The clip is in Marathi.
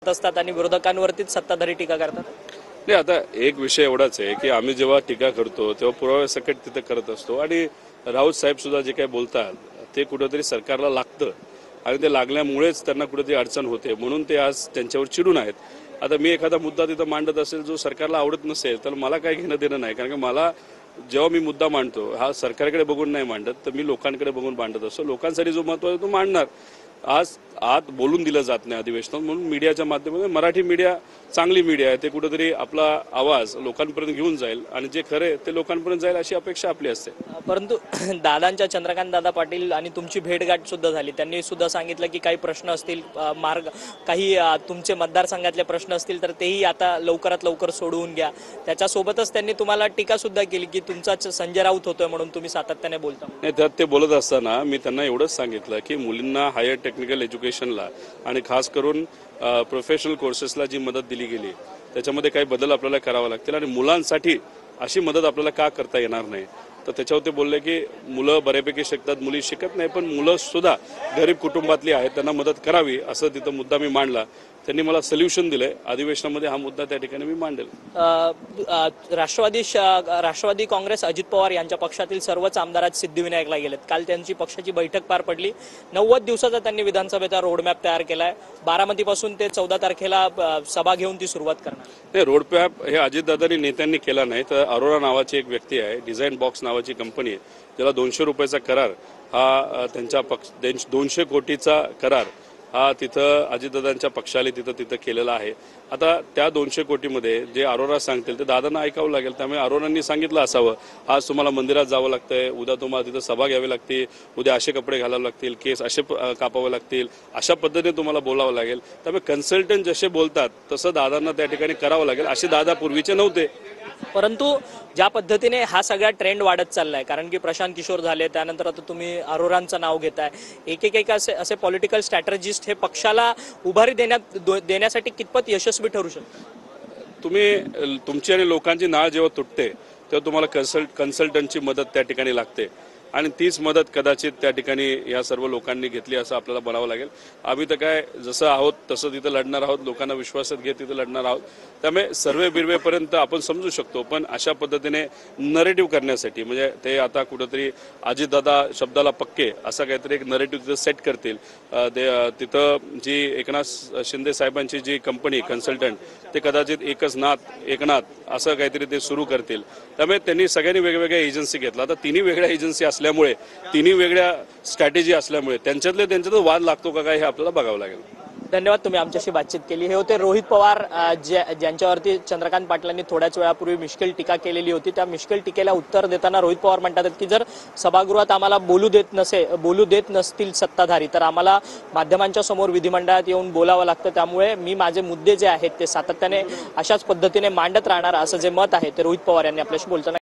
असतात आणि विरोधकांवरतीच सत्ताधारी टीका करतात? नाही, आता एक विषय एवढाच आहे की आम्ही जेव्हा टीका करतो तेव्हा पुराव्यासकट तिथे करत असतो आणि राऊत साहेब सुद्धा जे काही बोलतात ते कुठेतरी सरकारला लागतं आणि ते लागल्यामुळेच त्यांना कुठेतरी अडचण होते, म्हणून ते आज त्यांच्यावर चिडून आहेत. आता मी एखादा मुद्दा तिथं मांडत असेल जो सरकारला आवडत नसेल तर मला काही घेणं देणं नाही, कारण की मला जेव्हा मी मुद्दा मांडतो हा सरकारकडे बघून नाही मांडत, तर मी लोकांकडे बघून मांडत असतो. लोकांसाठी जो महत्त्व आहे तो मांडणार. आज आत बोलून दिलं जात नाही अधिवेशनात, म्हणून मीडियाच्या माध्यमातून मराठी मीडिया चांगली मीडिया आहे, ते कुठेतरी आपला आवाज लोकांपर्यंत घेऊन जाईल आणि जे खरे ते लोकांपर्यंत जाईल अशी अपेक्षा आपली असते. परंतु दादांच्या चंद्रकांत दादा पाटील आणि तुमची भेटगाठ सुद्धा झाली. त्यांनी सुद्धा सांगितलं की काही प्रश्न असतील, काही तुमचे मतदारसंघातले प्रश्न असतील तर तेही आता लवकरात लवकर सोडवून घ्या. त्याच्यासोबतच त्यांनी तुम्हाला टीका सुद्धा केली की तुमचाच संजय राऊत होतोय म्हणून तुम्ही सातत्याने बोलता. नाही, त्यात ते बोलत असताना मी त्यांना एवढंच सांगितलं की मुलींना हायर टेक्निकल एज्युकेशनला आणि खास करून प्रोफेशनल कोर्सेसला जी मदत दिली गेली त्याच्यामध्ये काही बदल आपल्याला करावा लागतील आणि मुलांसाठी अशी मदत आपल्याला का करता येणार नाही. तर त्याच्यावर ते बोलले की मुलं बऱ्यापैकी शिकतात, मुली शिकत नाही, पण मुलं सुद्धा गरीब कुटुंबातली आहेत, त्यांना मदत करावी असं तिथं मुद्दा मी मांडला. त्यांनी मला सोल्युशन दिलंय. अधिवेशनामध्ये हा मुद्दा त्या ठिकाणी मी मांडेल. राष्ट्रवादी काँग्रेस अजित पवार यांच्या पक्षातील सर्वच आमदार आज सिद्धिविनायकला गेलेत. काल त्यांची पक्षाची बैठक पार पडली. 90 दिवसाचा त्यांनी विधानसभेचा रोडमॅप तयार केलाय. बारामतीपासून ते 14 तारखेला सभा घेऊन ती सुरुवात करणार. नाही, रोडमॅप हे अजितदादांनी नेत्यांनी केला नाही, तर अरोरा नावाची एक व्यक्ती आहे, डिझाईन बॉक्स नावाची कंपनी आहे, ज्याला 200 रुपयाचा करार हा त्यांच्या 200 कोटीचा करार हा तिथं अजितदादांच्या पक्षाला तिथं केलेला आहे. आता त्या 200 कोटीमध्ये जे अरोरा सांगतील ते दादांना ऐकावं लागेल. त्यामुळे अरोरांनी सांगितलं असावं आज तुम्हाला मंदिरात जावं लागतंय, उद्या तुम्हाला तिथं सभा घ्यावी लागते, उद्या असे कपडे घालावे लागतील, केस असे कापावे लागतील, अशा पद्धतीने तुम्हाला बोलावं लागेल. त्यामुळे कन्सल्टंट जसे बोलतात तसं दादांना त्या ठिकाणी करावं लागेल. असे दादा पूर्वीचे नव्हते. परंतु ज्या पद्धतीने हा सगळा ट्रेंड वाढत चाललाय, कारण की प्रशांत किशोर झाले, त्यानंतर आता तुम्ही अरोरांचं नाव घेताय, एक असे पॉलिटिकल स्ट्रॅटेजिस्ट हे पक्षाला उभारी देण्यासाठी कितपत यशस्वी ठरू शकतात? तुम्ही तुमची आणि लोकांची नाळ जेव्हा तुटते तेव्हा तुम्हाला कन्सल्टंटची मदत त्या ठिकाणी लागते आणि तीच मदत कदाचित त्या ठिकाणी या सर्व लोकांनी घेतली असं आपल्याला बनावं लागेल. आम्ही तर काय जसं आहोत तसं तिथं लढणार आहोत, लोकांना विश्वासात घेत तिथं लढणार आहोत. त्यामुळे सर्वे बिर्वेपर्यंत आपण समजू शकतो, पण अशा पद्धतीने नरेटिव्ह करण्यासाठी म्हणजे ते आता कुठंतरी अजितदादा शब्दाला पक्के असा काहीतरी एक नरेटिव्ह तिथं सेट करतील. तिथं जी एकनाथ शिंदे साहेबांची जी कंपनी कन्सल्टंट ते कदाचित एकच नाथ असं काहीतरी ते सुरू करतील. त्यामुळे त्यांनी सगळ्यांनी वेगवेगळ्या एजन्सी घेतला. आता तिन्ही वेगळ्या एजन्सी असल्यामुळे, तिन्ही वेगळ्या स्ट्रॅटेजी असल्यामुळे त्यांच्यात वाद लागतो का काय हे आपल्याला बघावं लागेल. धन्यवाद, तुम्ही आमच्याशी बातचीत केली. हे होते रोहित पवार, ज्यांच्यावरती चंद्रकांत पाटलांनी थोड्याच वेळापूर्वी मिश्किल टीका केलेली होती. त्या मिश्किल टीकेला उत्तर देताना रोहित पवार म्हणतात की जर सभागृहात आम्हाला बोलू देत नसतील सत्ताधारी तर आम्हाला माध्यमांच्या समोर विधिमंडळात येऊन बोलावं लागतं. त्यामुळे मी माझे मुद्दे जे आहेत ते सातत्याने अशाच पद्धतीने मांडत राहणार असं जे मत आहे ते रोहित पवार यांनी आपल्याशी बोलताना